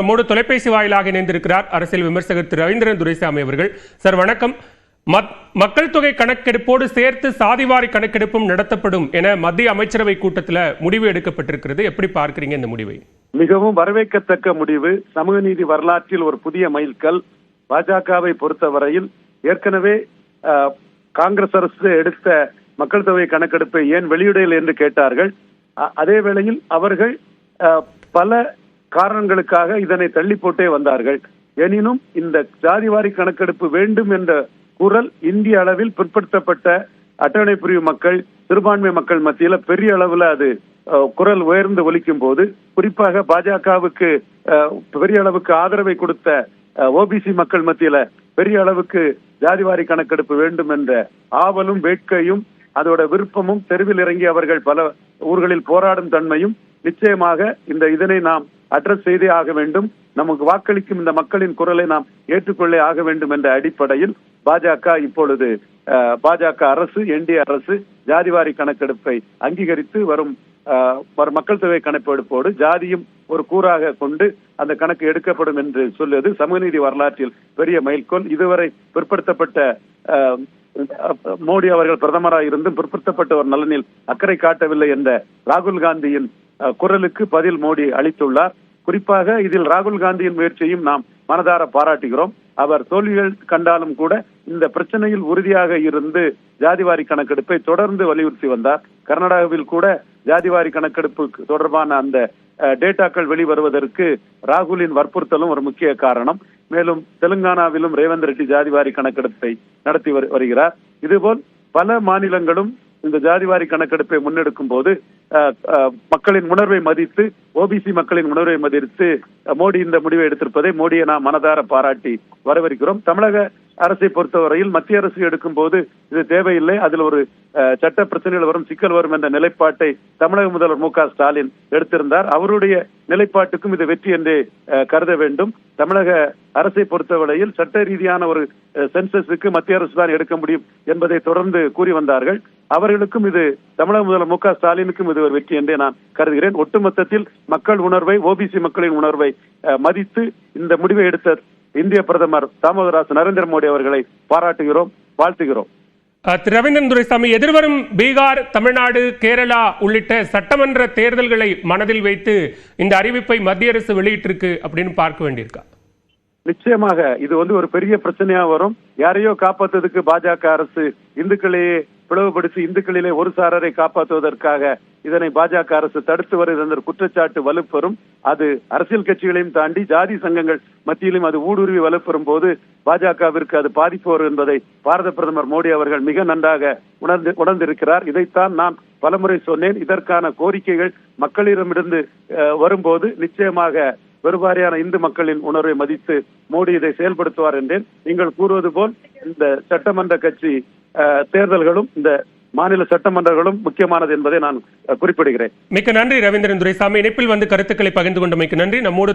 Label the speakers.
Speaker 1: நம்மோடு தொலைபேசி வாயிலாக இணைந்திருக்கிறார் அரசியல் விமர்சகர் திரு ரவீந்திரன் துரைசாமி அவர்கள். சார் வணக்கம். மக்கள் தொகை கணக்கெடுப்போடு சேர்த்து சாதிவாரி கணக்கெடுப்பும் நடத்தப்படும் என மத்திய அமைச்சரவை கூட்டத்தில் முடிவு எடுக்கப்பட்டிருக்கிறது. எப்படி பார்க்கிறீங்க இந்த முடிவை?
Speaker 2: மிகவும் வரவேற்கத்தக்க முடிவு. சமூக நீதி வரலாற்றில் ஒரு புதிய மைல்கல். பாஜகவை பொறுத்தவரையில் ஏற்கனவே காங்கிரஸ் அரசு எடுத்த மக்கள் தொகை கணக்கெடுப்பை ஏன் வெளியிடல் என்று கேட்டார்கள். அதே வேளையில் அவர்கள் பல காரணங்களுக்காக இதனை தள்ளி போட்டே வந்தார்கள். எனினும் இந்த ஜாதிவாரி கணக்கெடுப்பு வேண்டும் என்ற குரல் இந்திய அளவில் பிற்படுத்தப்பட்ட அட்டவணை பிரிவு மக்கள், சிறுபான்மை மக்கள் மத்தியில பெரிய அளவில் அது குரல் உயர்ந்து ஒலிக்கும் போது, குறிப்பாக பாஜகவுக்கு பெரிய அளவுக்கு ஆதரவை கொடுத்த ஓபிசி மக்கள் மத்தியில பெரிய அளவுக்கு ஜாதிவாரி கணக்கெடுப்பு வேண்டும் என்ற ஆவலும் வேட்கையும் அதோட விருப்பமும், தெருவில் இறங்கி அவர்கள் பல ஊர்களில் போராடும் தன்மையும் நிச்சயமாக இதனை நாம் அட்ரஸ் செய்தே ஆக வேண்டும். நமக்கு வாக்களிக்கும் இந்த மக்களின் குரலை நாம் ஏற்றுக்கொள்ளே ஆக வேண்டும் என்ற அடிப்படையில் பாஜக இப்பொழுது பாஜக அரசு, என்டிஏ அரசு ஜாதிவாரி கணக்கெடுப்பை அங்கீகரித்து வரும் மக்கள் தொகை கணக்கெடுப்போடு ஜாதியும் ஒரு கூறாக கொண்டு அந்த கணக்கு எடுக்கப்படும் என்று சொல்வது சமூக நீதி வரலாற்றில் பெரிய மைல்கோல். இதுவரை பிற்படுத்தப்பட்ட மோடி அவர்கள் பிரதமராக இருந்தும் பிற்படுத்தப்பட்டவர் நலனில் அக்கறை காட்டவில்லை என்ற ராகுல் காந்தியின் குரலுக்கு பதில் மோடி அளித்துள்ளார். குறிப்பாக இதில் ராகுல் காந்தியின் முயற்சியையும் நாம் மனதார பாராட்டுகிறோம். அவர் தோல்விகள் கண்டாலும் கூட இந்த பிரச்சனையில் உறுதியாக இருந்து ஜாதிவாரி கணக்கெடுப்பை தொடர்ந்து வலியுறுத்தி வந்தார். கர்நாடகாவில் கூட ஜாதிவாரி கணக்கெடுப்பு தொடர்பான அந்த டேட்டாக்கள் வெளிவருவதற்கு ராகுலின் வற்புறுத்தலும் ஒரு முக்கிய காரணம். மேலும் தெலுங்கானாவிலும் ரேவந்த் ரெட்டி ஜாதிவாரி கணக்கெடுப்பை நடத்தி வருகிறார். இதுபோல் பல மாநிலங்களும் இந்த ஜாதிவாரி கணக்கெடுப்பை முன்னெடுக்கும் போது மக்களின் உணர்வை மதித்து, ஓபிசி மக்களின் உணர்வை மதித்து மோடி இந்த முடிவை எடுத்திருப்பதை மோடியை நாம் மனதார பாராட்டி வரவேற்கிறோம். தமிழக அரசை பொறுத்தவரையில் மத்திய அரசு எடுக்கும் போது இது தேவையில்லை, அதில் ஒரு சட்ட பிரச்சனைகள் வரும், சிக்கல் வரும் என்ற நிலைப்பாட்டை தமிழக முதல்வர் மு க ஸ்டாலின் எடுத்திருந்தார். அவருடைய நிலைப்பாட்டுக்கும் இது வெற்றி என்றே கருத வேண்டும். தமிழக அரசை பொறுத்தவரையில் சட்ட ரீதியான ஒரு சென்சஸுக்கு மத்திய அரசு தான் எடுக்க முடியும் என்பதை தொடர்ந்து கூறி வந்தார்கள். அவர்களுக்கும் இது, தமிழக முதல்வர் மு க ஸ்டாலினுக்கும் இது ஒரு வெற்றி என்றே நான் கருதுகிறேன். ஒட்டுமொத்தத்தில் மக்கள் உணர்வை, ஓபிசி மக்களின் உணர்வை மதித்து இந்த முடிவை எடுத்த இந்திய பிரதமர் தாமோதரதாஸ் நரேந்திர மோடி அவர்களை பாராட்டுகிறோம், வாழ்த்துகிறோம்.
Speaker 1: திரு ரவீந்திரன் துரைசாமி, எதிர்வரும் பீகார், தமிழ்நாடு, கேரளா உள்ளிட்ட சட்டமன்ற தேர்தல்களை மனதில் வைத்து இந்த அறிவிப்பை மத்திய அரசு வெளியிட்டிருக்கு அப்படின்னு பார்க்க வேண்டியிருக்கா?
Speaker 2: நிச்சயமாக இது ஒரு பெரிய பிரச்சனையா வரும். யாரையோ காப்பாற்றுவதற்கு பாஜக அரசு இந்துக்களையே பிளவுபடுத்தி இந்துக்களிலே ஒரு சாரரை காப்பாற்றுவதற்காக இதனை பாஜக அரசு தடுத்து வருகிற குற்றச்சாட்டு வலுப்பெறும். அது அரசியல் கட்சிகளையும் தாண்டி ஜாதி சங்கங்கள் மத்தியிலும் அது ஊடுருவி வலுப்பெறும் போது பாஜகவிற்கு அது பாதிப்பு வரும் என்பதை பாரத பிரதமர் மோடி அவர்கள் மிக நன்றாக உணர்ந்திருக்கிறார். இதைத்தான் நான் பலமுறை சொன்னேன். இதற்கான கோரிக்கைகள் மக்களிடமிருந்து வரும்போது நிச்சயமாக பெருவாரியான இந்து மக்களின் உணர்வை மதித்து மோடி இதை செயல்படுத்துவார் என்றேன். நீங்கள் கூறுவது போல் இந்த சட்டமன்ற கட்சி தேர்தல்களும் இந்த மாநில சட்டமன்றங்களும் முக்கியமானது என்பதை நான் குறிப்பிடுகிறேன்.
Speaker 1: மிக்க நன்றி ரவீந்திரன் துரைசாமி. இணைப்பில் வந்து கருத்துக்களை பகிர்ந்து கொண்டமைக்கு நன்றி. நம்மோடு